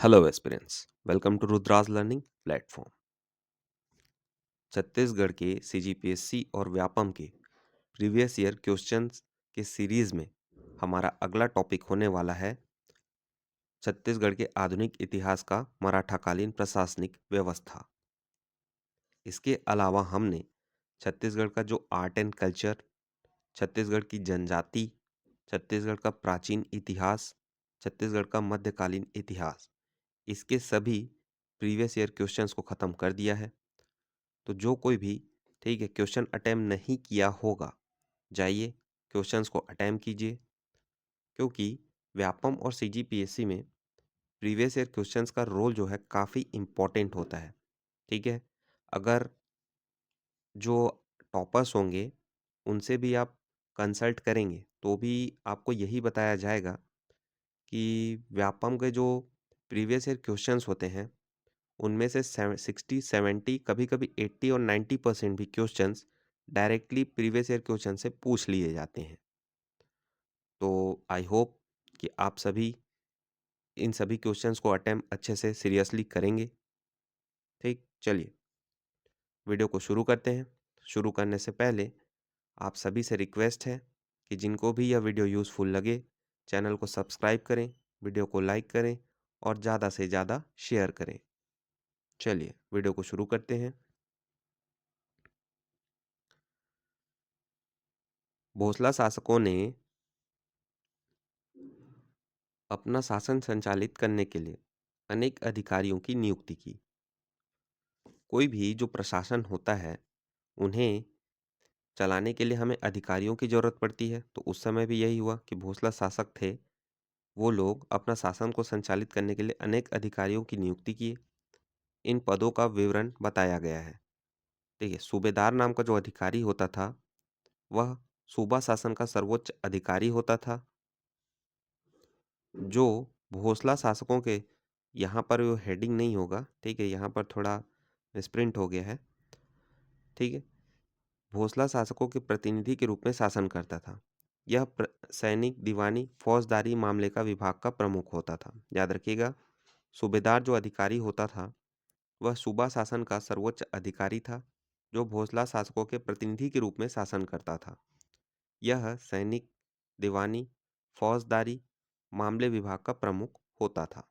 Hello aspirants, welcome to Rudra's learning platform. Chhattisgarh के CGPSC और व्यापम के प्रीवियस ईयर क्वेश्चंस के सीरीज में हमारा अगला टॉपिक होने वाला है छत्तीसगढ़ के आधुनिक इतिहास का मराठाकालीन प्रशासनिक व्यवस्था। इसके अलावा हमने छत्तीसगढ़ का जो आर्ट एंड कल्चर, छत्तीसगढ़ की जनजाति, छत्तीसगढ़ का प्राचीन इतिहास, छत्तीसगढ़ का मध्यकालीन इतिहास, इसके सभी प्रीवियस ईयर क्वेश्चंस को ख़त्म कर दिया है। तो जो कोई भी ठीक है क्वेश्चन अटेम्प्ट नहीं किया होगा, जाइए क्वेश्चंस को अटेम्प्ट कीजिए, क्योंकि व्यापम और सीजीपीएससी में प्रीवियस ईयर क्वेश्चंस का रोल जो है काफ़ी इम्पोर्टेंट होता है। ठीक है, अगर जो टॉपर्स होंगे उनसे भी आप कंसल्ट करेंगे तो भी आपको यही बताया जाएगा कि व्यापम के जो प्रीवियस ईयर क्वेश्चंस होते हैं उनमें से 60-70 कभी-कभी 80 और 90% भी questions directly previous year question से पूछ लिए जाते हैं। तो आई होप कि आप सभी इन सभी क्वेश्चंस को अटेम्प्ट अच्छे से सीरियसली करेंगे। ठीक, चलिए वीडियो को शुरू करते हैं। शुरू करने से पहले आप सभी से रिक्वेस्ट है कि जिनको भी यह वीडियो यूज़फुल लगे चैनल को सब्सक्राइब करें, वीडियो को लाइक करें और ज़्यादा से ज़्यादा शेयर करें। चलिए वीडियो को शुरू करते हैं। भोसला शासकों ने अपना शासन संचालित करने के लिए अनेक अधिकारियों की नियुक्ति की। कोई भी जो प्रशासन होता है उन्हें चलाने के लिए हमें अधिकारियों की जरूरत पड़ती है। तो उस समय भी यही हुआ कि भोसला शासक थे, वो लोग अपना शासन को संचालित करने के लिए अनेक अधिकारियों की नियुक्ति किए। इन पदों का विवरण बताया गया है। देखिए, सूबेदार नाम का जो अधिकारी होता था वह सूबा शासन का सर्वोच्च अधिकारी होता था। जो भोसला शासकों के, यहाँ पर वो हेडिंग नहीं होगा, ठीक है, यहाँ पर थोड़ा मिसप्रिंट हो गया है। ठीक है, भोसला शासकों के प्रतिनिधि के रूप में शासन करता था। यह सैनिक, दीवानी, फौजदारी मामले का विभाग का प्रमुख होता था। याद रखिएगा, सूबेदार जो अधिकारी होता था वह सूबा शासन का सर्वोच्च अधिकारी था, जो भोसला शासकों के प्रतिनिधि के रूप में शासन करता था। यह सैनिक, दीवानी, फौजदारी मामले विभाग का प्रमुख होता था।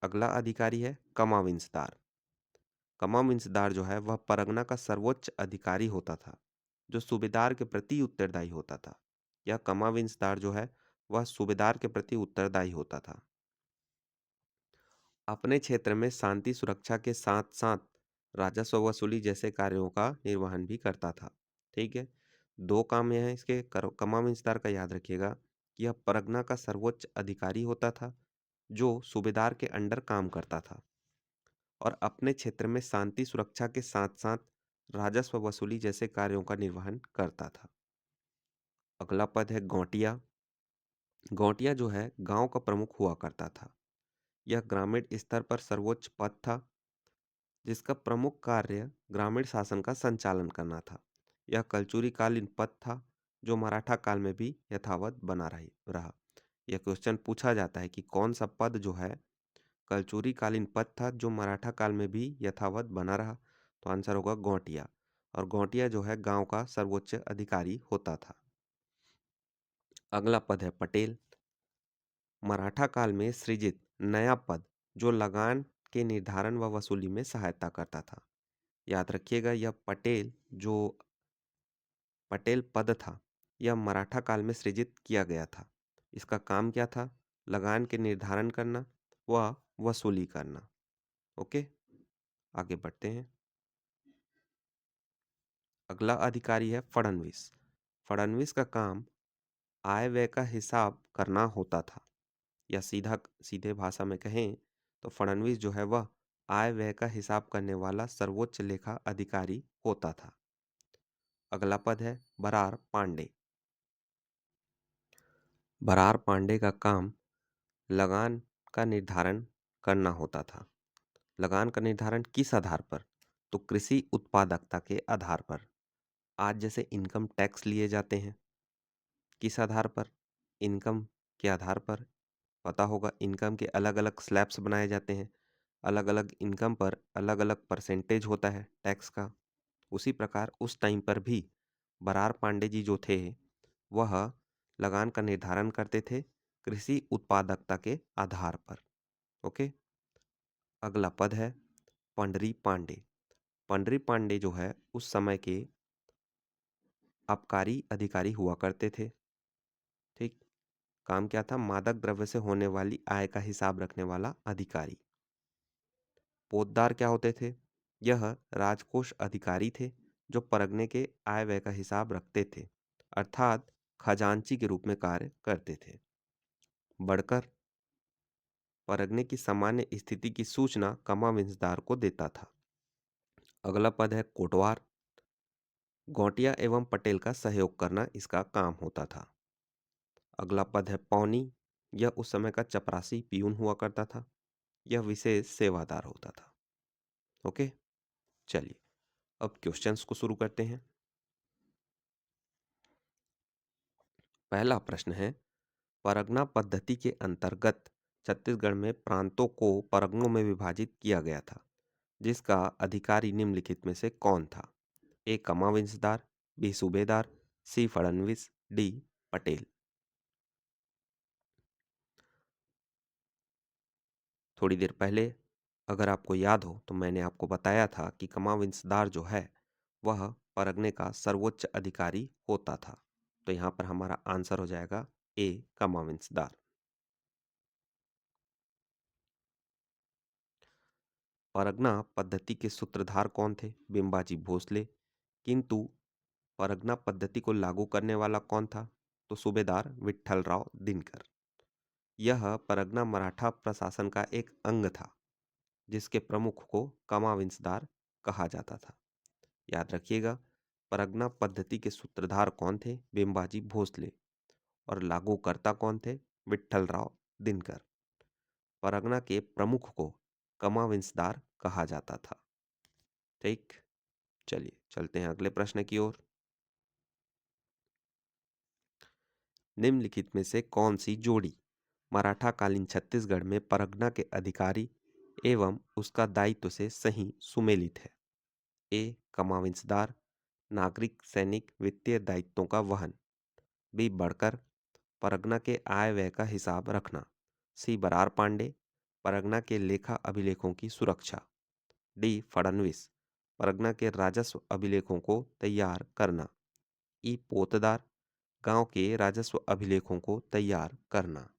अगला अधिकारी है कमाविंसदार। कमाविंसदार जो है वह परगना का सर्वोच्च अधिकारी होता था, जो सूबेदार के प्रति उत्तरदायी होता था। यह कमाविंसदार जो है वह सूबेदार के प्रति उत्तरदायी होता था। अपने क्षेत्र में शांति सुरक्षा के साथ साथ राजस्व वसूली जैसे कार्यों का निर्वहन भी करता था। ठीक है, दो काम यह है इसके कमाविंसदार का, याद रखिएगा कि यह परगना का सर्वोच्च अधिकारी होता था जो सूबेदार के अंडर काम करता था और अपने क्षेत्र में शांति सुरक्षा के साथ साथ राजस्व वसूली जैसे कार्यों का निर्वहन करता था। अगला पद है गौटिया। गौटिया जो है गांव का प्रमुख हुआ करता था। यह ग्रामीण स्तर पर सर्वोच्च पद था जिसका प्रमुख कार्य ग्रामीण शासन का संचालन करना था। यह कलचुरी कालीन पद था जो मराठा काल में भी यथावत बना रहा। यह क्वेश्चन पूछा जाता है कि कौन सा पद जो है कलचुरी कालीन पद था जो मराठा काल में भी यथावत बना रहा। तो आंसर होगा गौटिया, और गौटिया जो है गांव का सर्वोच्च अधिकारी होता था। अगला पद है पटेल। मराठा काल में सृजित नया पद जो लगान के निर्धारण व वसूली में सहायता करता था। याद रखिएगा, यह पटेल पद था, यह मराठा काल में सृजित किया गया था। इसका काम क्या था? लगान के निर्धारण करना व वसूली करना। ओके, आगे बढ़ते हैं। अगला अधिकारी है फडणवीस। फडणवीस का काम आय व्यय का हिसाब करना होता था, या सीधे भाषा में कहें तो फडणवीस जो है वह आय व्यय का हिसाब करने वाला सर्वोच्च लेखा अधिकारी होता था। अगला पद है बरार पांडे। बरार पांडे का काम लगान का निर्धारण करना होता था। लगान का निर्धारण किस आधार पर? तो कृषि उत्पादकता के आधार पर। आज जैसे इनकम टैक्स लिए जाते हैं, किस आधार पर? इनकम के आधार पर पता होगा इनकम के अलग-अलग स्लैब्स बनाए जाते हैं। अलग-अलग इनकम पर अलग-अलग परसेंटेज होता है टैक्स का। उसी प्रकार उस टाइम पर भी बरार पांडे जी जो थे, वह लगान का निर्धारण करते थे कृषि उत्पादकता के आधार पर। ओके। अगला पद है पंडरी पांडे। पंडरी पांडे जो है उस समय के आबकारी अधिकारी हुआ करते थे। ठीक। काम क्या था? मादक द्रव्य से होने वाली आय का हिसाब रखने वाला अधिकारी। पोतदार क्या होते थे? यह राजकोष अधिकारी थे जो परगने के आय व्यय का हिसाब रखते थे, अर्थात खजांची के रूप में कार्य करते थे। बढ़कर परगने की सामान्य स्थिति की सूचना कमाविंजदार को देता था। अगला पद है कोटवार। गौटिया एवं पटेल का सहयोग करना इसका काम होता था। अगला पद है पौनी। यह उस समय का चपरासी पियून हुआ करता था। यह विशेष सेवादार होता था। ओके। चलिए अब क्वेश्चंस को शुरू करते हैं। पहला प्रश्न है, परगना पद्धति के अंतर्गत छत्तीसगढ़ में प्रांतों को परगनों में विभाजित किया गया था, जिसका अधिकारी निम्नलिखित में से कौन था? ए कमाविंजदार, बी सूबेदार, सी फडणवीस, डी पटेल। थोड़ी देर पहले अगर आपको याद हो तो मैंने आपको बताया था कि कमाविंजदार जो है वह परगने का सर्वोच्च अधिकारी होता था। तो यहाँ पर हमारा आंसर हो जाएगा ए कमाविंजदार। परगना पद्धति के सूत्रधार कौन थे? बिंबाजी भोसले। किंतु परगना पद्धति को लागू करने वाला कौन था? तो सूबेदार विट्ठलराव दिनकर। यह परगना मराठा प्रशासन का एक अंग था जिसके प्रमुख को कमाविंजदार कहा जाता था। याद रखिएगा, परगना पद्धति के सूत्रधार कौन थे? बिंबाजी भोसले। और लागूकर्ता कौन थे? विट्ठलराव दिनकर। परगना के प्रमुख को कमाविंजदार कहा जाता था। ठीक। चलिए चलते हैं अगले प्रश्न की ओर। निम्नलिखित में से कौन सी जोड़ी मराठा कालीन छत्तीसगढ़ में परगना के अधिकारी एवं उसका दायित्व से सही सुमेलित है? ए कमाविंजदार, नागरिक सैनिक वित्तीय दायित्वों का वहन। बी बढ़कर, परगना के आय व्यय का हिसाब रखना। सी बरार पांडे, परगना के लेखा अभिलेखों की सुरक्षा। डी फडणवीस, परगना के राजस्व अभिलेखों को तैयार करना। ई पोतदार, गांव के राजस्व अभिलेखों को तैयार करना।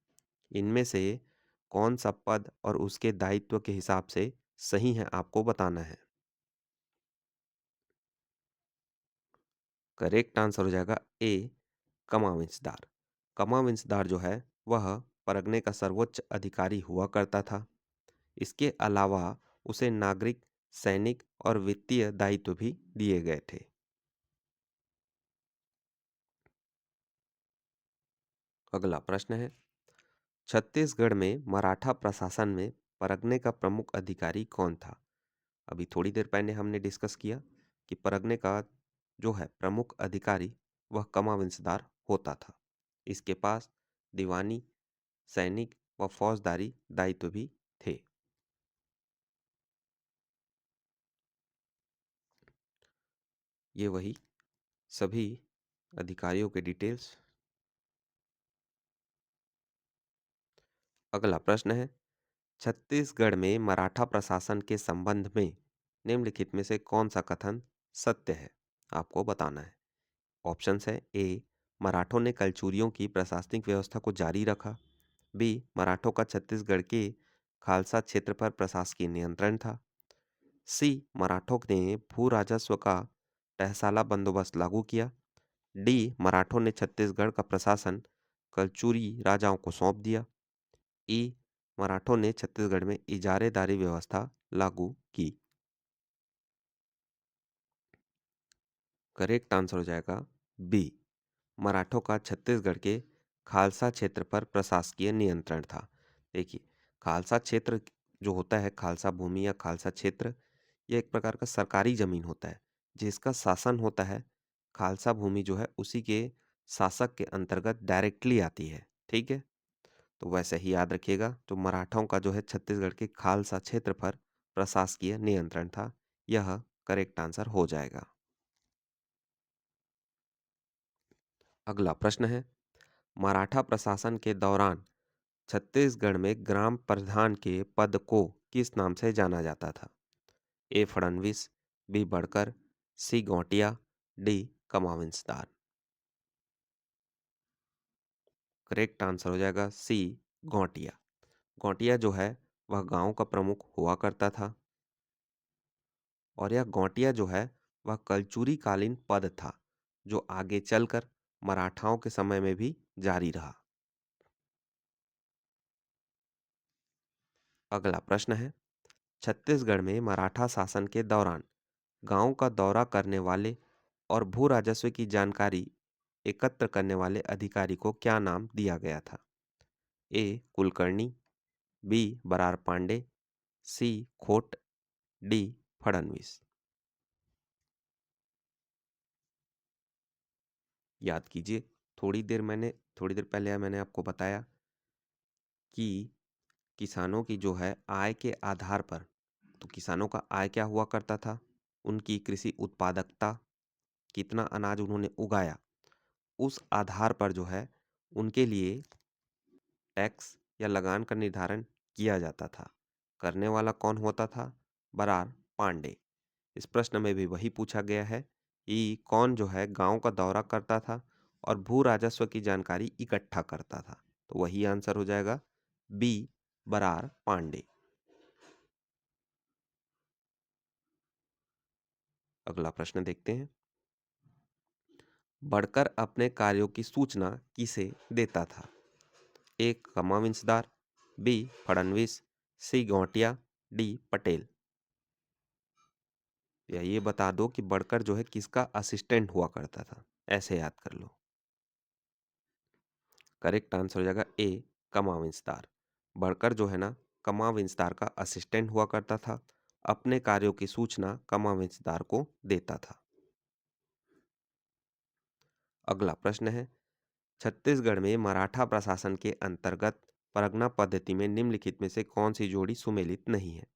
इनमें से कौन सा पद और उसके दायित्व के हिसाब से सही है आपको बताना है। करेक्ट आंसर हो जाएगा ए कमाविंजदार। कमाविंजदार जो है वह परगने का सर्वोच्च अधिकारी हुआ करता था। इसके अलावा उसे नागरिक सैनिक और वित्तीय दायित्व भी दिए गए थे। अगला प्रश्न है, छत्तीसगढ़ में मराठा प्रशासन में परगने का प्रमुख अधिकारी कौन था? अभी थोड़ी देर पहले हमने डिस्कस किया कि परगने का जो है प्रमुख अधिकारी वह कमाविंजदार होता था। इसके पास दीवानी, सैनिक व फौजदारी दायित्व भी थे। ये वही सभी अधिकारियों के डिटेल्स। अगला प्रश्न है, छत्तीसगढ़ में मराठा प्रशासन के संबंध में निम्नलिखित में से कौन सा कथन सत्य है? आपको बताना है। ऑप्शंस है, ए मराठों ने कलचुरियों की प्रशासनिक व्यवस्था को जारी रखा। बी मराठों का छत्तीसगढ़ के खालसा क्षेत्र पर प्रशासकीय नियंत्रण था। सी मराठों ने भू राजस्व का तहसाला बंदोबस्त लागू किया। डी मराठों ने छत्तीसगढ़ का प्रशासन कलचुरी राजाओं को सौंप दिया। ई मराठों ने छत्तीसगढ़ में इजारेदारी व्यवस्था लागू की। करेक्ट आंसर हो जाएगा बी मराठों का छत्तीसगढ़ के खालसा क्षेत्र पर प्रशासकीय नियंत्रण था। देखिए, खालसा क्षेत्र जो होता है, खालसा भूमि या खालसा क्षेत्र, यह एक प्रकार का सरकारी जमीन होता है जिसका शासन होता है। खालसा भूमि जो है उसी के शासक के अंतर्गत डायरेक्टली आती है। ठीक है। तो वैसे ही याद रखिएगा, जो मराठाओं का जो है छत्तीसगढ़ के खालसा क्षेत्र पर प्रशासकीय नियंत्रण था। यह करेक्ट आंसर हो जाएगा। अगला प्रश्न है, मराठा प्रशासन के दौरान छत्तीसगढ़ में ग्राम प्रधान के पद को किस नाम से जाना जाता था? ए फडणवीस, बी बड़कर, सी गौटिया, डी कमाविंसदार। करेक्ट आंसर हो जाएगा सी गौटिया। गौटिया जो है वह गांव का प्रमुख हुआ करता था, और यह गौटिया जो है वह कलचुरी कालीन पद था, जो आगे चलकर मराठाओं के समय में भी जारी रहा। अगला प्रश्न है, छत्तीसगढ़ में मराठा शासन के दौरान गांव का दौरा करने वाले और भू राजस्व की जानकारी एकत्र करने वाले अधिकारी को क्या नाम दिया गया था? ए कुलकर्णी, बी बरार पांडे, सी खोट, डी फडणवीस। याद कीजिए, थोड़ी देर पहले मैंने आपको बताया कि किसानों की जो है आय के आधार पर, तो किसानों का आय क्या हुआ करता था, उनकी कृषि उत्पादकता, कितना अनाज उन्होंने उगाया, उस आधार पर जो है उनके लिए टैक्स या लगान का निर्धारण किया जाता था। करने वाला कौन होता था? बरार पांडे। इस प्रश्न में भी वही पूछा गया है कि कौन जो है गांव का दौरा करता था और भू राजस्व की जानकारी इकट्ठा करता था। तो वही आंसर हो जाएगा बी बरार पांडे। अगला प्रश्न देखते हैं, बढ़कर अपने कार्यों की सूचना किसे देता था? ए कमाविंसदार, बी फडणवीस, सी गौटिया, डी पटेल। या ये बता दो कि बढ़कर जो है किसका असिस्टेंट हुआ करता था, ऐसे याद कर लो। करेक्ट आंसर हो जाएगा ए कमाविंसदार। बढ़कर जो है ना कमाविंसदार का असिस्टेंट हुआ करता था, अपने कार्यों की सूचना कमाविंसदार को देता था। अगला प्रश्न है, छत्तीसगढ़ में मराठा प्रशासन के अंतर्गत परगना पद्धति में निम्नलिखित में से कौन सी जोड़ी सुमेलित नहीं है?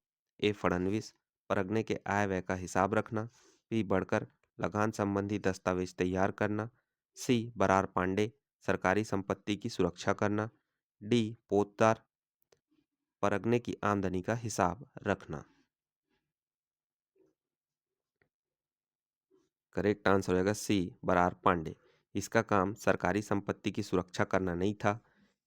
ए फडणवीस, परगने के आय व्यय का हिसाब रखना, बी बढ़कर, लगान संबंधी दस्तावेज तैयार करना, सी बरार पांडे, सरकारी संपत्ति की सुरक्षा करना, डी पोतदार, परगने की आमदनी का हिसाब रखना। करेक्ट आंसर हो जाएगा सी बरार पांडे। इसका काम सरकारी संपत्ति की सुरक्षा करना नहीं था।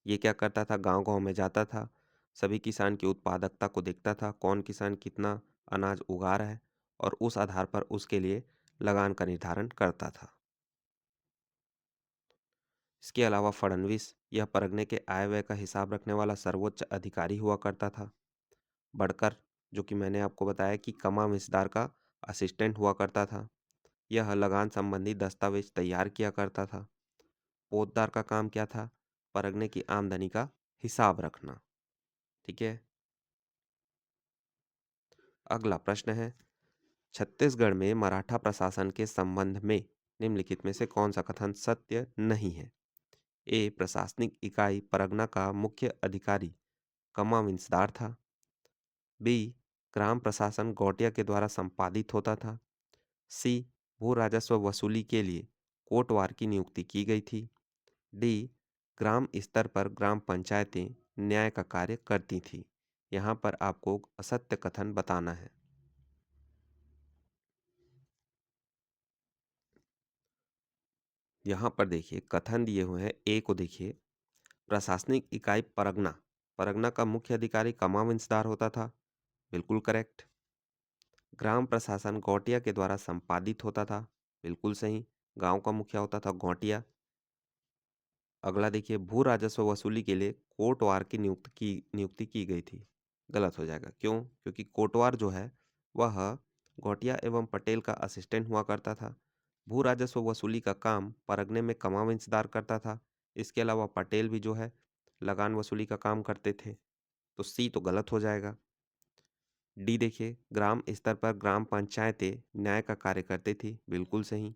ये क्या करता था, गांव गांव में जाता था, सभी किसान की उत्पादकता को देखता था, कौन किसान कितना अनाज उगा रहा है, और उस आधार पर उसके लिए लगान का निर्धारण करता था। इसके अलावा फडणवीस यह परगने के आय व्यय का हिसाब रखने वाला सर्वोच्च अधिकारी हुआ करता था। बढ़कर, जो कि मैंने आपको बताया कि कमा मिसदार का असिस्टेंट हुआ करता था, यह लगान संबंधी दस्तावेज तैयार किया करता था। पोतदार का काम क्या था? परगने की आमदनी का हिसाब रखना। ठीक है। अगला प्रश्न है, छत्तीसगढ़ में मराठा प्रशासन के संबंध में निम्नलिखित में से कौन सा कथन सत्य नहीं है? ए प्रशासनिक इकाई परगना का मुख्य अधिकारी कमाविंसदार था, बी ग्राम प्रशासन गौटिया के द्वारा संपादित होता था, सी भू राजस्व वसूली के लिए कोटवार की नियुक्ति की गई थी, डी ग्राम स्तर पर ग्राम पंचायतें न्याय का कार्य करती थी। यहाँ पर आपको असत्य कथन बताना है। यहाँ पर देखिए कथन दिए हुए हैं, ए को देखिए, प्रशासनिक इकाई परगना, परगना का मुख्य अधिकारी कमाविंसदार होता था, बिल्कुल करेक्ट। ग्राम प्रशासन गौटिया के द्वारा संपादित होता था, बिल्कुल सही, गांव का मुखिया होता था गौटिया। अगला देखिए, भू राजस्व वसूली के लिए कोटवार की नियुक्ति की गई थी, गलत हो जाएगा। क्यों? क्योंकि कोटवार जो है वह गौटिया एवं पटेल का असिस्टेंट हुआ करता था। भू राजस्व वसूली का काम परगने में कमाव इंतजार करता था। इसके अलावा पटेल भी जो है लगान वसूली का काम करते थे। तो सी तो गलत हो जाएगा। डी देखिए, ग्राम स्तर पर ग्राम पंचायतें न्याय का कार्य करती थी, बिल्कुल सही।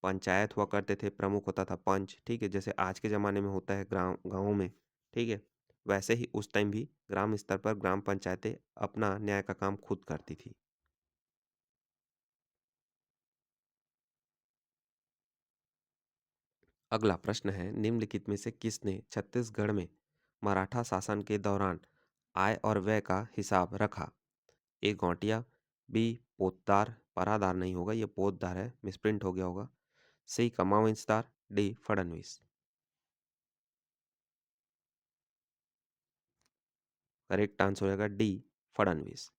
पंचायत हुआ करते थे, प्रमुख होता था पंच, ठीक है, जैसे आज के ज़माने में होता है ग्राम गाँवों में, ठीक है। वैसे ही उस टाइम भी ग्राम स्तर पर ग्राम पंचायतें अपना न्याय का काम खुद करती थी। अगला प्रश्न है, निम्नलिखित में से किसने छत्तीसगढ़ में मराठा शासन के दौरान आय और व्यय का हिसाब रखा? ए गौटिया, बी पोतदार, परादार नहीं होगा, ये पोतदार है, मिसप्रिंट हो गया होगा, सी कमाविंसदार, डी फडणवीस। करेक्ट आंसर होगा डी फडणवीस।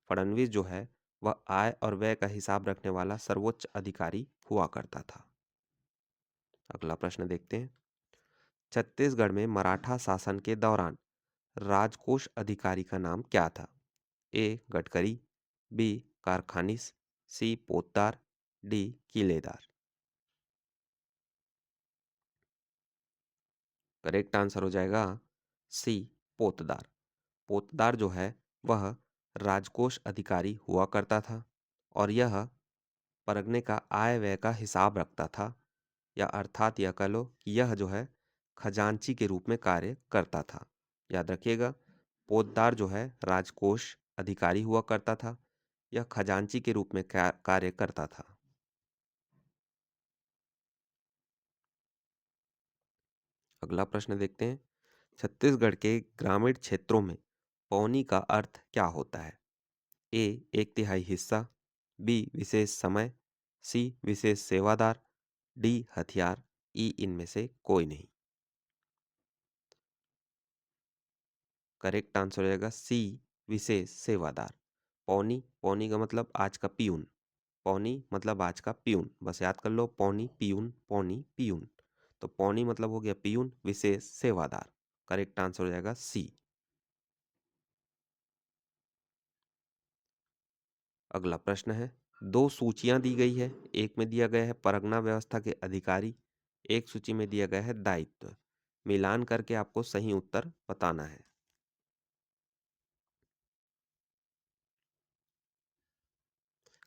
फडणवीस जो है वह आय और व्यय का हिसाब रखने वाला सर्वोच्च अधिकारी हुआ करता था। अगला प्रश्न देखते हैं, छत्तीसगढ़ में मराठा शासन के दौरान राजकोष अधिकारी का नाम क्या था? ए गडकरी, बी कारखानिस, सी पोतदार, डी किलेदार। करेक्ट आंसर हो जाएगा सी पोतदार। पोतदार जो है वह राजकोष अधिकारी हुआ करता था और यह परगने का आय व्यय का हिसाब रखता था, या अर्थात यह कह लो कि यह जो है खजांची के रूप में कार्य करता था। याद रखिएगा, पोतदार जो है राजकोष अधिकारी हुआ करता था, यह खजांची के रूप में कार्य करता था। अगला प्रश्न देखते हैं, छत्तीसगढ़ के ग्रामीण क्षेत्रों में पौनी का अर्थ क्या होता है? ए एक तिहाई हिस्सा, बी विशेष समय, सी विशेष सेवादार, डी हथियार, ई इनमें से कोई नहीं। करेक्ट आंसर हो जाएगा सी विशेष सेवादार। पौनी, पौनी का मतलब आज का पियून, पौनी मतलब आज का पियून, बस याद कर लो, पौनी पियून, पौनी पियून। तो पौनी मतलब हो गया पियून, विशेष सेवादार। करेक्ट आंसर हो जाएगा सी। अगला प्रश्न है, दो सूचियां दी गई है, एक में दिया गया है परगना व्यवस्था के अधिकारी, एक सूची में दिया गया है दायित्व। मिलान करके आपको सही उत्तर बताना है।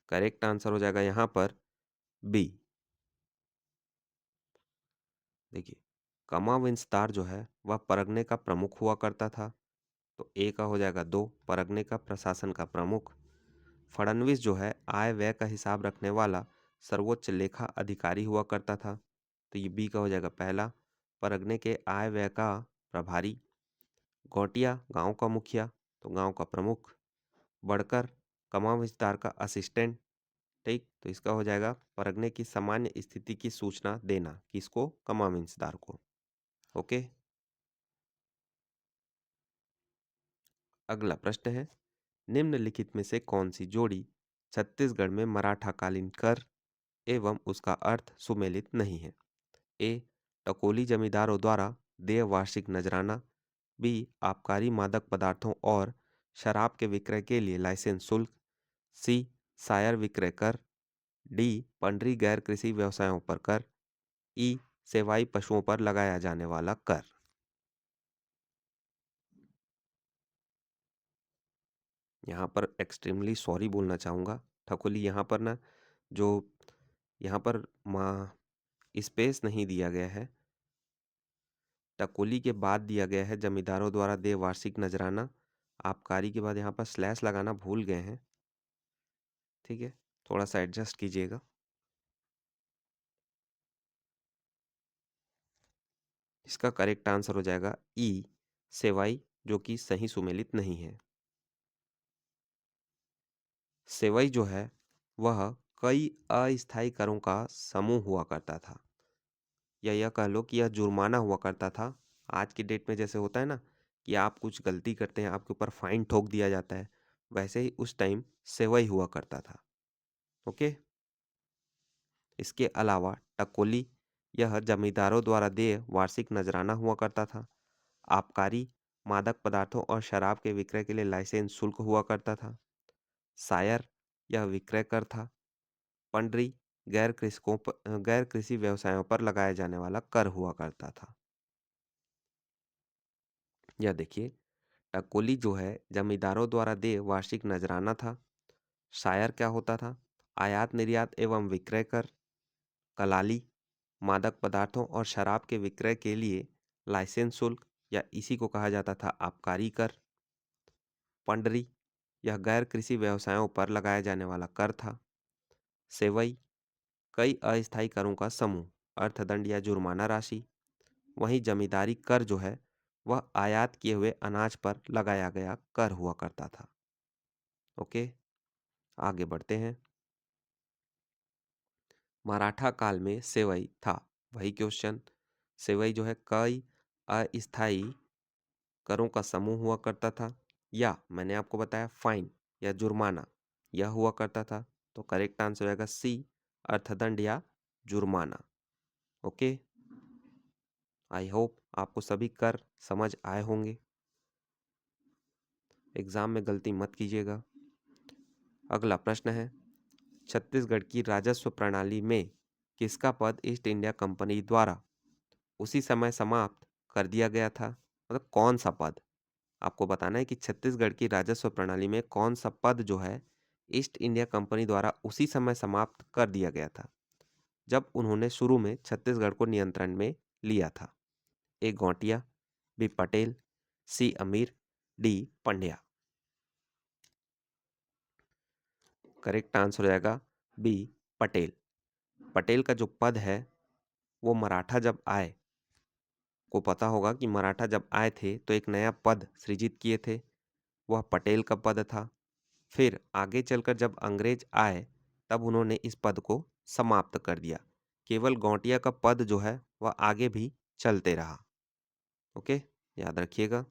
करेक्ट आंसर हो जाएगा यहाँ पर बी। देखिए, कमाविंस्तार जो है वह परगने का प्रमुख हुआ करता था, तो ए का हो जाएगा दो, परगने का प्रशासन का प्रमुख। फडणवीस जो है आय व्यय का हिसाब रखने वाला सर्वोच्च लेखा अधिकारी हुआ करता था, तो ये बी का हो जाएगा पहला, परगने के आय व्यय का प्रभारी। गौटिया गांव का मुखिया, तो गांव का प्रमुख। बढ़कर कमांड विस्तार का असिस्टेंट। ठीक, तो इसका हो जाएगा परगने की सामान्य स्थिति की सूचना देना, किसको? कमांड विस्तार को। ओके। अगला प्रश्न है, निम्नलिखित में से कौन सी जोड़ी छत्तीसगढ़ में मराठा कालीन कर एवं उसका अर्थ सुमेलित नहीं है? ए टकोली जमींदारों द्वारा देय वार्षिक नजराना, बी आबकारी मादक पदार्थों और शराब के विक्रय के लिए लाइसेंस शुल्क, सी शायर विक्रय कर, डी पंडरी गैर कृषि व्यवसायों पर कर, ई सेवाई पशुओं पर लगाया जाने वाला कर। यहाँ पर एक्सट्रीमली सॉरी बोलना चाहूँगा, ठकुली यहाँ पर ना, जो यहाँ पर माँ स्पेस नहीं दिया गया है, टकोली के बाद दिया गया है जमींदारों द्वारा देय वार्षिक नजराना, आबकारी के बाद यहाँ पर स्लैश लगाना भूल गए हैं। ठीक है, थोड़ा सा एडजस्ट कीजिएगा। इसका करेक्ट आंसर हो जाएगा ई सेवाई, जो कि सही सुमेलित नहीं है। सेवई जो है वह कई अस्थायी करों का समूह हुआ करता था, या यह कह लो कि यह जुर्माना हुआ करता था। आज की डेट में जैसे होता है ना कि आप कुछ गलती करते हैं, आपके ऊपर फाइन ठोक दिया जाता है, वैसे ही उस टाइम सेवई हुआ करता था। ओके। इसके अलावा टकोली, यह जमींदारों द्वारा देय वार्षिक नजराना हुआ करता था। आबकारी मादक पदार्थों और शराब के विक्रय के लिए लाइसेंस शुल्क हुआ करता था। शायर, यह विक्रय कर था। पंडरी गैर कृषि व्यवसायों पर लगाए जाने वाला कर हुआ करता था। यह देखिए, टकोली जो है जमींदारों द्वारा देय वार्षिक नजराना था। शायर क्या होता था? आयात निर्यात एवं विक्रय कर। कलाली मादक पदार्थों और शराब के विक्रय के लिए लाइसेंस शुल्क। या इसी को कहा जाता था आबकारी कर। पंडरी यह गैर कृषि व्यवसायों पर लगाया जाने वाला कर था। सेवई कई अस्थायी करों का समूह, अर्थदंड या जुर्माना राशि। वहीं जमींदारी कर जो है वह आयात किए हुए अनाज पर लगाया गया कर हुआ करता था। ओके, आगे बढ़ते हैं। मराठा काल में सेवई था, वही क्वेश्चन। सेवई जो है कई अस्थायी करों का समूह हुआ करता था, या मैंने आपको बताया फाइन या जुर्माना यह हुआ करता था। तो करेक्ट आंसर हो जाएगा सी, अर्थदंड या जुर्माना। ओके, आई होप आपको सभी कर समझ आए होंगे। एग्जाम में गलती मत कीजिएगा। अगला प्रश्न है, छत्तीसगढ़ की राजस्व प्रणाली में किसका पद ईस्ट इंडिया कंपनी द्वारा उसी समय समाप्त कर दिया गया था? मतलब कौन सा पद? आपको बताना है कि छत्तीसगढ़ की राजस्व प्रणाली में कौन सा पद जो है ईस्ट इंडिया कंपनी द्वारा उसी समय समाप्त कर दिया गया था जब उन्होंने शुरू में छत्तीसगढ़ को नियंत्रण में लिया था। ए गौटिया, बी पटेल, सी अमीर, डी पंड्या। करेक्ट आंसर हो जाएगा बी पटेल। पटेल का जो पद है वो मराठा जब आए, को पता होगा कि मराठा जब आए थे तो एक नया पद सृजित किए थे, वह पटेल का पद था। फिर आगे चलकर जब अंग्रेज आए तब उन्होंने इस पद को समाप्त कर दिया। केवल गौटिया का पद जो है वह आगे भी चलते रहा। ओके, याद रखिएगा।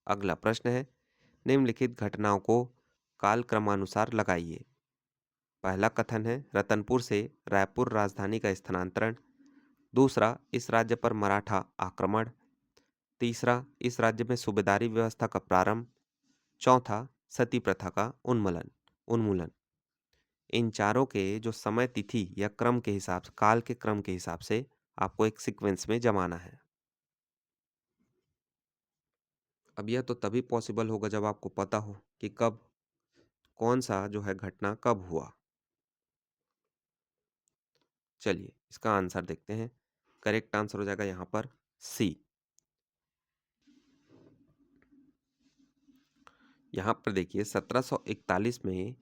अगला प्रश्न है, निम्नलिखित घटनाओं को कालक्रमानुसार लगाइए। पहला कथन है रतनपुर से रायपुर राजधानी का स्थानांतरण। दूसरा, इस राज्य पर मराठा आक्रमण। तीसरा, इस राज्य में सूबेदारी व्यवस्था का प्रारंभ। चौथा, सती प्रथा का उन्मूलन उन्मूलन। इन चारों के जो समय तिथि या क्रम के हिसाब से, काल के क्रम के हिसाब से आपको एक सीक्वेंस में जमाना है। अब यह तो तभी पॉसिबल होगा जब आपको पता हो कि कब कौन सा जो है घटना कब हुआ। चलिए इसका आंसर देखते हैं। करेक्ट आंसर हो जाएगा यहाँ पर सी। यहाँ पर देखिए 1741 में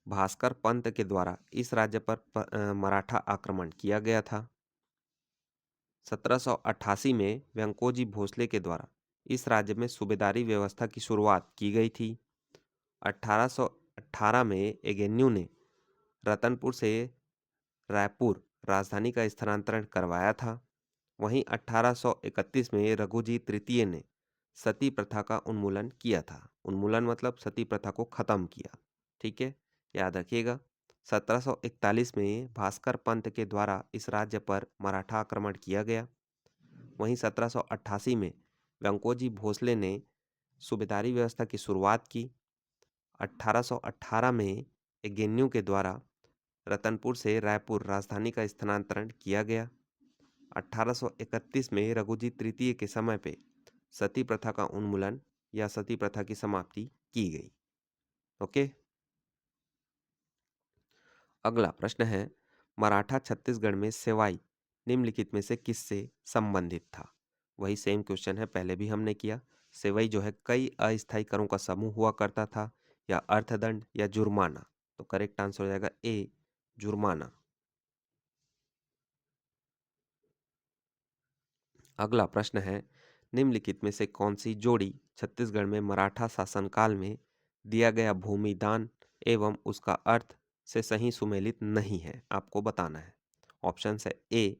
भास्कर पंत के द्वारा इस राज्य पर मराठा आक्रमण किया गया था। 1788 में व्यंकोजी भोसले के द्वारा इस राज्य में सूबेदारी व्यवस्था की शुरुआत की गई थी। 1818 में एगेन्यू ने रतनपुर से रायपुर राजधानी का स्थानांतरण करवाया था। वहीं 1831 में रघुजी तृतीय ने सती प्रथा का उन्मूलन किया था। उन्मूलन मतलब सती प्रथा को खत्म किया। ठीक है, याद रखिएगा। 1741 में भास्कर पंत के द्वारा इस राज्य पर मराठा आक्रमण किया गया। वहीं 1788 में व्यंकोजी भोसले ने सूबेदारी व्यवस्था की शुरुआत की। 1818 में एगेन्यू के द्वारा रतनपुर से रायपुर राजधानी का स्थानांतरण किया गया। 1831 में रघुजी तृतीय के समय पे सती प्रथा का उन्मूलन या सती प्रथा की समाप्ति की गई। ओके, अगला प्रश्न है, मराठा छत्तीसगढ़ में सेवाई निम्नलिखित में से किससे संबंधित था? वही सेम क्वेश्चन है, पहले भी हमने किया। सेवई जो है कई अस्थायी करों का समूह हुआ करता था, या अर्थदंड या जुर्माना। तो करेक्ट आंसर हो जाएगा ए, जुर्माना। अगला प्रश्न है, निम्नलिखित में से कौन सी जोड़ी छत्तीसगढ़ में मराठा शासनकाल में दिया गया भूमि दान एवं उसका अर्थ से सही सुमेलित नहीं है? आपको बताना है। ऑप्शन है ए,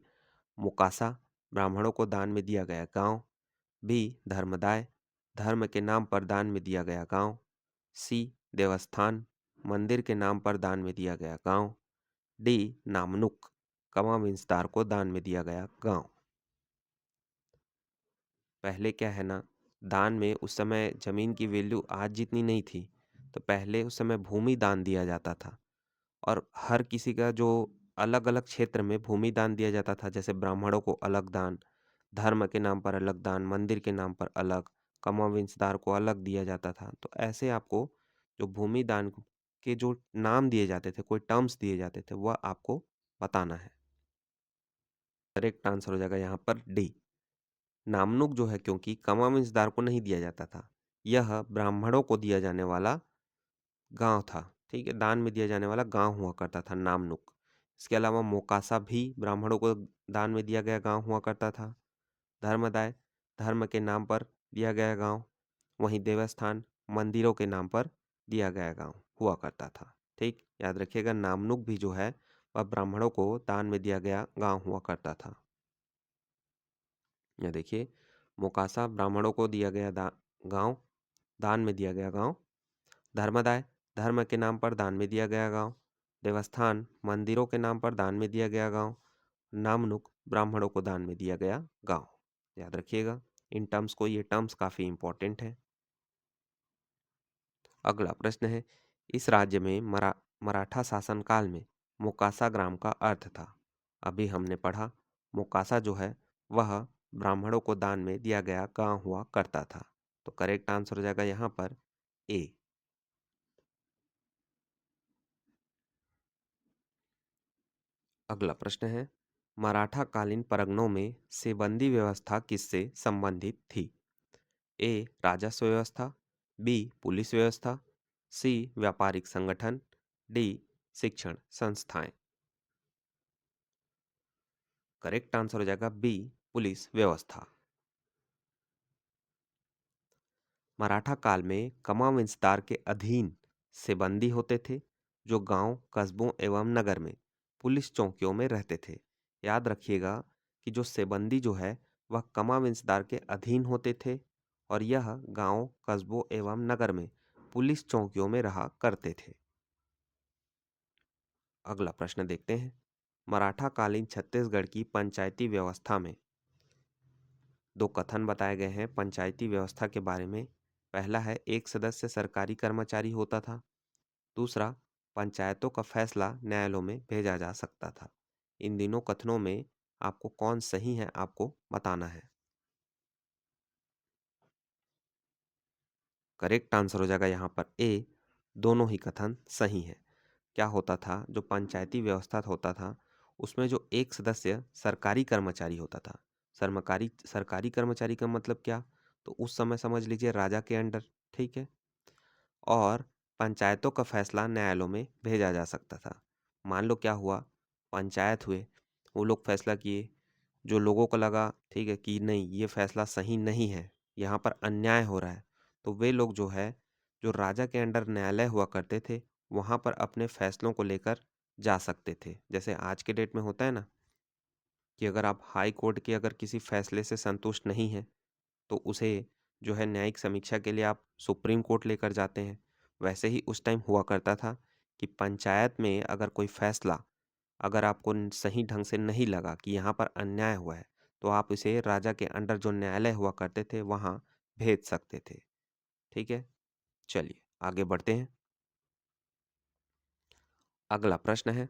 मुकासा, ब्राह्मणों को दान में दिया गया गांव। बी, धर्मदाय, धर्म के नाम पर दान में दिया गया गांव। सी, देवस्थान, मंदिर के नाम पर दान में दिया गया गांव। डी, नामनुक, कमा विस्तार को दान में दिया गया गांव। पहले क्या है ना, दान में उस समय जमीन की वैल्यू आज जितनी नहीं थी, तो पहले उस समय भूमि दान दिया जाता था। और हर किसी का जो अलग अलग क्षेत्र में भूमि दान दिया जाता था, जैसे ब्राह्मणों को अलग दान, धर्म के नाम पर अलग दान, मंदिर के नाम पर अलग, कमविंसदार को अलग दिया जाता था। तो ऐसे आपको जो भूमि दान के जो नाम दिए जाते थे, कोई टर्म्स दिए जाते थे, वह आपको बताना है। करेक्ट आंसर हो जाएगा यहाँ पर डी, नामनुक जो है क्योंकि कमामिसदार को नहीं दिया जाता था, यह ब्राह्मणों को दिया जाने वाला गांव था। ठीक है, दान में दिया जाने वाला गांव हुआ करता था नामनुक। इसके अलावा मोकासा भी ब्राह्मणों को दान में दिया गया गांव हुआ करता था। धर्मदाय धर्म के नाम पर दिया गया गांव। वहीं देवस्थान मंदिरों के नाम पर दिया गया गांव हुआ करता था। ठीक, याद रखिएगा नामनुक भी जो है वह ब्राह्मणों को दान में दिया गया गांव हुआ करता था। यह देखिए, मोकासा ब्राह्मणों को दिया गया गांव, दान में दिया गया गांव। धर्मदाय धर्म के नाम पर दान में दिया गया गांव। देवस्थान मंदिरों के नाम पर दान में दिया गया गांव। नामनुक ब्राह्मणों को दान में दिया गया गांव। याद रखिएगा इन टर्म्स को, ये टर्म्स काफी इंपॉर्टेंट है। अगला प्रश्न है, इस राज्य में मराठा शासनकाल में मोकासा ग्राम का अर्थ था। अभी हमने पढ़ा मोकासा जो है वह ब्राह्मणों को दान में दिया गया गांव हुआ करता था। तो करेक्ट आंसर हो जाएगा यहाँ पर ए। अगला प्रश्न है, मराठा कालीन परगनों में सेबंदी व्यवस्था किससे संबंधित थी? ए राजस्व व्यवस्था, बी पुलिस व्यवस्था, सी व्यापारिक संगठन, डी शिक्षण संस्थाएं। करेक्ट आंसर हो जाएगा बी पुलिस व्यवस्था। मराठा काल में कमाम विस्तार के अधीन सेबंदी होते थे जो गांव, कस्बों एवं नगर में पुलिस चौकियों में रहते थे। याद रखिएगा कि जो सेबंदी जो है वह कमाम विस्तार के अधीन होते थे और यह गांव, कस्बों एवं नगर में पुलिस चौकियों में रहा करते थे। अगला प्रश्न देखते हैं, मराठा कालीन छत्तीसगढ़ की पंचायती व्यवस्था में दो कथन बताए गए हैं पंचायती व्यवस्था के बारे में। पहला है एक सदस्य सरकारी कर्मचारी होता था। दूसरा, पंचायतों का फैसला न्यायालयों में भेजा जा सकता था। इन तीनों कथनों में आपको कौन सही है आपको बताना है। करेक्ट आंसर हो जाएगा यहाँ पर ए, दोनों ही कथन सही है। क्या होता था, जो पंचायती व्यवस्था होता था उसमें जो एक सदस्य सरकारी कर्मचारी होता था। सरकारी सरकारी कर्मचारी का मतलब क्या, तो उस समय समझ लीजिए राजा के अंडर। ठीक है, और पंचायतों का फैसला न्यायालयों में भेजा जा सकता था। मान लो क्या हुआ, पंचायत हुए, वो लोग फैसला किए, जो लोगों को लगा ठीक है कि नहीं ये फैसला सही नहीं है, यहाँ पर अन्याय हो रहा है, तो वे लोग जो है जो राजा के अंडर न्यायालय हुआ करते थे वहाँ पर अपने फैसलों को लेकर जा सकते थे। जैसे आज के डेट में होता है ना कि अगर आप हाई कोर्ट के अगर किसी फैसले से संतुष्ट नहीं हैं तो उसे जो है न्यायिक समीक्षा के लिए आप सुप्रीम कोर्ट लेकर जाते हैं। वैसे ही उस टाइम हुआ करता था कि पंचायत में अगर कोई फैसला अगर आपको सही ढंग से नहीं लगा कि यहाँ पर अन्याय हुआ है तो आप इसे राजा के अंडर जो न्यायालय हुआ करते थे वहाँ भेज सकते थे। ठीक है, चलिए आगे बढ़ते हैं। अगला प्रश्न है,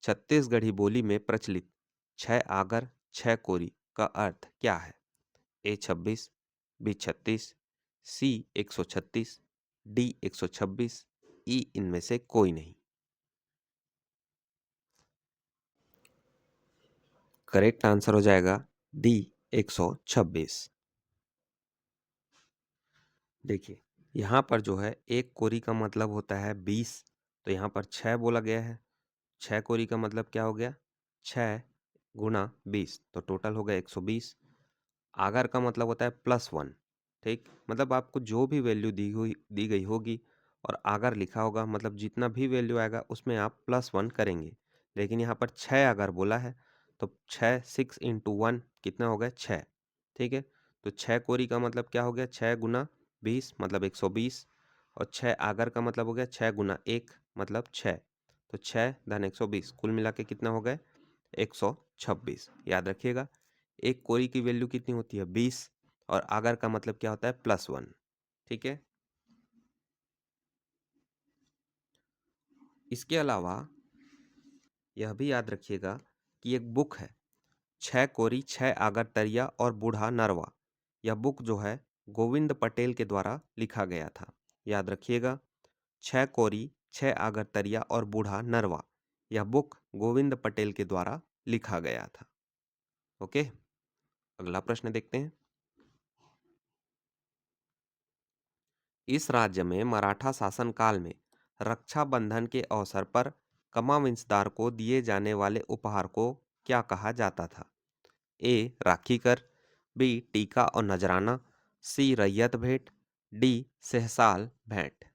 छत्तीसगढ़ी बोली में प्रचलित छह आगर छह कोरी का अर्थ क्या है? ए 26, बी 36, सी 136, डी 126, ई इनमें से कोई नहीं। करेक्ट आंसर हो जाएगा डी 126। देखिए यहाँ पर जो है एक कोरी का मतलब होता है 20, तो यहाँ पर 6 बोला गया है। 6 कोरी का मतलब क्या हो गया, 6 गुना 20, तो टोटल हो गया 120। आगर का मतलब होता है +1। ठीक, मतलब आपको जो भी वैल्यू दी गई होगी और आगर लिखा होगा, मतलब जितना भी वैल्यू आएगा उसमें आप +1 करेंगे। लेकिन यहाँ पर 6 अगर बोला है तो 6 6 इंटू 1 कितना हो गया 6। ठीक है, तो 6 कोरी का मतलब क्या हो गया, 6 गुना 20 मतलब 120, और 6 आगर का मतलब हो गया 6 गुना 1 मतलब 6, तो 6 धन 120 कुल मिला के कितना हो गया 126। याद रखिएगा एक कोरी की वैल्यू कितनी होती है 20, और आगर का मतलब क्या होता है +1। ठीक है, इसके अलावा यह भी याद रखिएगा कि एक बुक है, छह कोरी छह आगर तरिया और बूढ़ा नरवा। यह बुक जो है गोविंद पटेल के द्वारा लिखा गया था। याद रखिएगा, छह कोरी छह आगर तरिया और बूढ़ा नरवा, यह बुक गोविंद पटेल के द्वारा लिखा गया था। ओके। अगला प्रश्न देखते हैं। इस राज्य में मराठा शासनकाल में रक्षाबंधन के अवसर पर कमाविंसदार को दिए जाने वाले उपहार को क्या कहा जाता था? ए राखी कर, बी टीका और नजराना, सी रैयत भेंट, डी सेहसाल भेंट।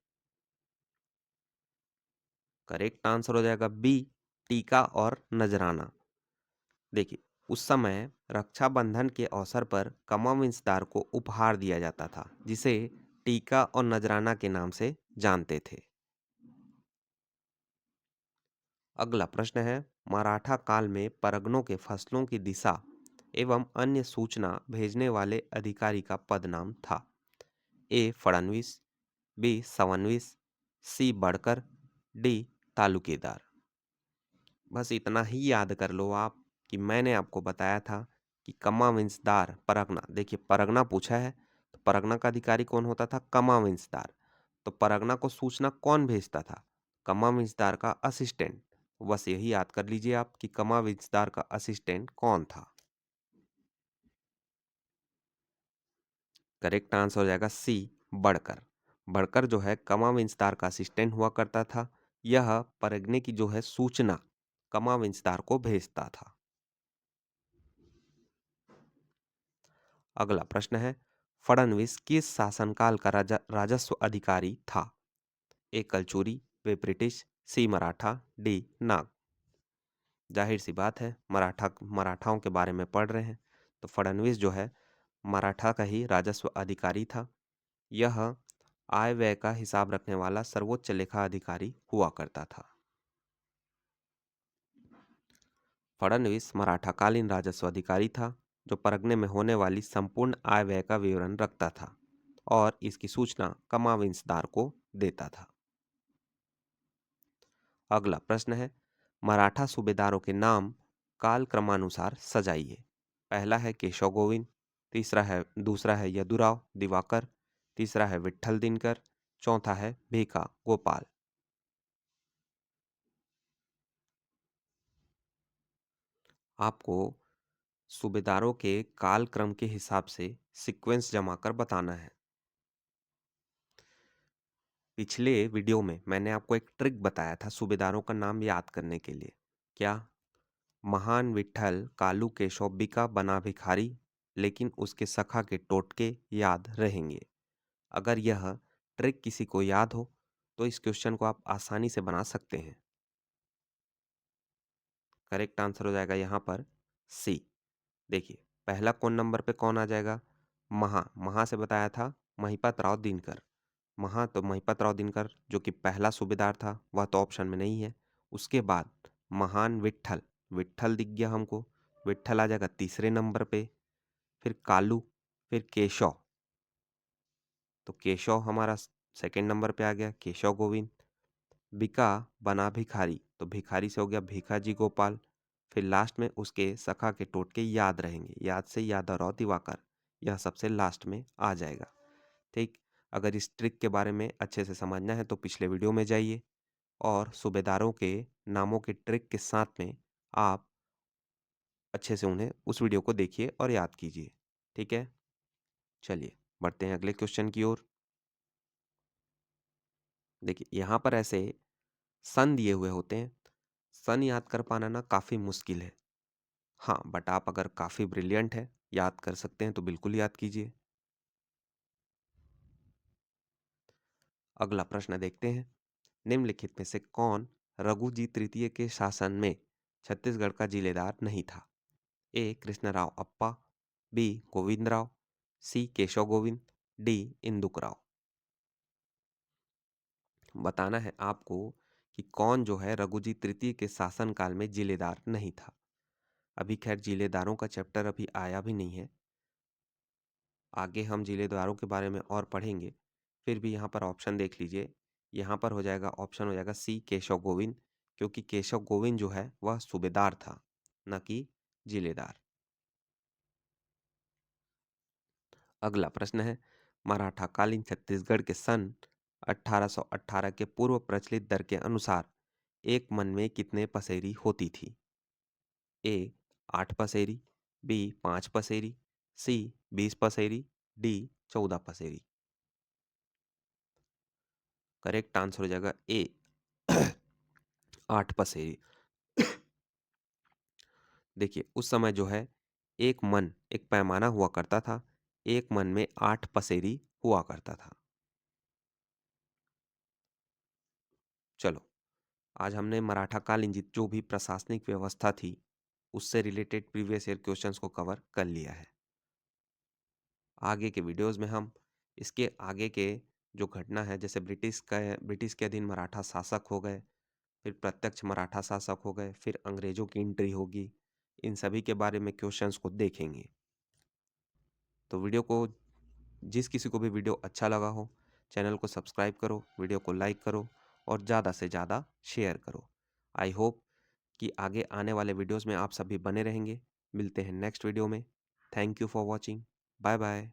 करेक्ट आंसर हो जाएगा बी टीका और नजराना। देखिए, उस समय रक्षाबंधन के अवसर पर कमाविंसदार को उपहार दिया जाता था जिसे टीका और नजराना के नाम से जानते थे। अगला प्रश्न है, मराठा काल में परगनों के फसलों की दिशा एवं अन्य सूचना भेजने वाले अधिकारी का पद नाम था? ए फडणवीस, बी सवनवीस, सी बड़कर, डी तालुकेदार। बस इतना ही याद कर लो आप कि मैंने आपको बताया था कि कमाविंसदार परगना, देखिए परगना पूछा है तो परगना का अधिकारी कौन होता था? कमाविंसदार। तो परगना को सूचना कौन भेजता था? कमाविंसदार का असिस्टेंट। बस यही याद कर लीजिए आप कि कमाविंसदार का असिस्टेंट कौन था। करेक्ट आंसर हो जाएगा सी बढ़कर। बढ़कर जो है कमाविंसदार का असिस्टेंट हुआ करता था। यह परगने की जो है सूचना कमाविंसदार को भेजता था। अगला प्रश्न है, फडणवीस किस शासनकाल का राजस्व अधिकारी था? ए कलचुरी, वे ब्रिटिश, सी मराठा, डी नाग। जाहिर सी बात है, मराठाओं के बारे में पढ़ रहे हैं तो फडणवीस जो है मराठा का ही राजस्व अधिकारी था। यह आय व्यय का हिसाब रखने वाला सर्वोच्च लेखा अधिकारी हुआ करता था। फडणवीस मराठाकालीन राजस्व अधिकारी था जो परगने में होने वाली संपूर्ण आय व्यय का विवरण रखता था और इसकी सूचना कमाविंसदार को देता था। अगला प्रश्न है, मराठा सूबेदारों के नाम काल क्रमानुसार सजाइए। पहला है केशव गोविंद, दूसरा है यदुराव दिवाकर, तीसरा है विट्ठल दिनकर, चौथा है भीखा गोपाल। आपको सूबेदारों के काल क्रम के हिसाब से सीक्वेंस जमा कर बताना है। पिछले वीडियो में मैंने आपको एक ट्रिक बताया था सूबेदारों का नाम याद करने के लिए। क्या? महान विट्ठल कालू केशव बिका बना भिखारी, लेकिन उसके सखा के टोटके याद रहेंगे। अगर यह ट्रिक किसी को याद हो तो इस क्वेश्चन को आप आसानी से बना सकते हैं। करेक्ट आंसर हो जाएगा यहाँ पर सी। देखिए, पहला कौन नंबर पे कौन आ जाएगा? महा से बताया था महिपत राव दिनकर। महा तो महिपत राव दिनकर जो कि पहला सूबेदार था, वह तो ऑप्शन में नहीं है। उसके बाद महान विट्ठल, विट्ठल दिख गया हमको, विट्ठल आ जाएगा तीसरे नंबर पे। फिर कालू, फिर केशव, तो केशव हमारा सेकंड नंबर पे आ गया, केशव गोविंद। बिका बना भिखारी, तो भिखारी से हो गया भीखा जी गोपाल। फिर लास्ट में उसके सखा के टोटके याद रहेंगे, याद से यादवराव दिवाकर, यह सबसे लास्ट में आ जाएगा। ठीक। अगर इस ट्रिक के बारे में अच्छे से समझना है तो पिछले वीडियो में जाइए और सूबेदारों के नामों के ट्रिक के साथ में आप अच्छे से उन्हें उस वीडियो को देखिए और याद कीजिए। ठीक है, चलिए बढ़ते हैं अगले क्वेश्चन की ओर। देखिए, यहाँ पर ऐसे सन दिए हुए होते हैं। सन याद कर पाना ना काफ़ी मुश्किल है। हाँ, बट आप अगर काफ़ी ब्रिलियंट है, याद कर सकते हैं तो बिल्कुल याद कीजिए। अगला प्रश्न देखते हैं, निम्नलिखित में से कौन रघुजी तृतीय के शासन में छत्तीसगढ़ का जिलेदार नहीं था? ए कृष्णराव अप्पा, बी गोविंदराव, सी केशव गोविंद, डी इंदुकराव। बताना है आपको कि कौन जो है रघुजी तृतीय के शासनकाल में जिलेदार नहीं था। अभी खैर जिलेदारों का चैप्टर अभी आया भी नहीं है, आगे हम जिलेदारों के बारे में और पढ़ेंगे। फिर भी यहाँ पर ऑप्शन देख लीजिए, यहाँ पर हो जाएगा ऑप्शन हो जाएगा सी केशव गोविंद, क्योंकि केशव गोविंद जो है वह सूबेदार था, न कि जिलेदार। अगला प्रश्न है, मराठा कालीन छत्तीसगढ़ के सन 1818 के पूर्व प्रचलित दर के अनुसार एक मन में कितने पसेरी होती थी? ए 8 पसेरी, बी 5 पसेरी, सी 20 पसेरी, डी 14 पसेरी। करेक्ट आंसर हो जाएगा ए 8 पसेरी। देखिए उस समय जो है एक मन, एक पैमाना हुआ करता था, एक मन में 8 पसेरी हुआ करता था। चलो, आज हमने मराठा कालीन जो भी प्रशासनिक व्यवस्था थी, उससे रिलेटेड प्रीवियस ईयर क्वेश्चंस को कवर कर लिया है। आगे के वीडियोस में हम इसके आगे के जो घटना है, जैसे ब्रिटिश के अधीन मराठा शासक हो गए, फिर प्रत्यक्ष मराठा शासक हो गए, फिर अंग्रेजों की एंट्री होगी, इन सभी के बारे में क्वेश्चंस को देखेंगे। तो वीडियो को, जिस किसी को भी वीडियो अच्छा लगा हो, चैनल को सब्सक्राइब करो, वीडियो को लाइक करो और ज़्यादा से ज़्यादा शेयर करो। आई होप कि आगे आने वाले वीडियोस में आप सभी बने रहेंगे। मिलते हैं नेक्स्ट वीडियो में। Thank you for watching. Bye bye.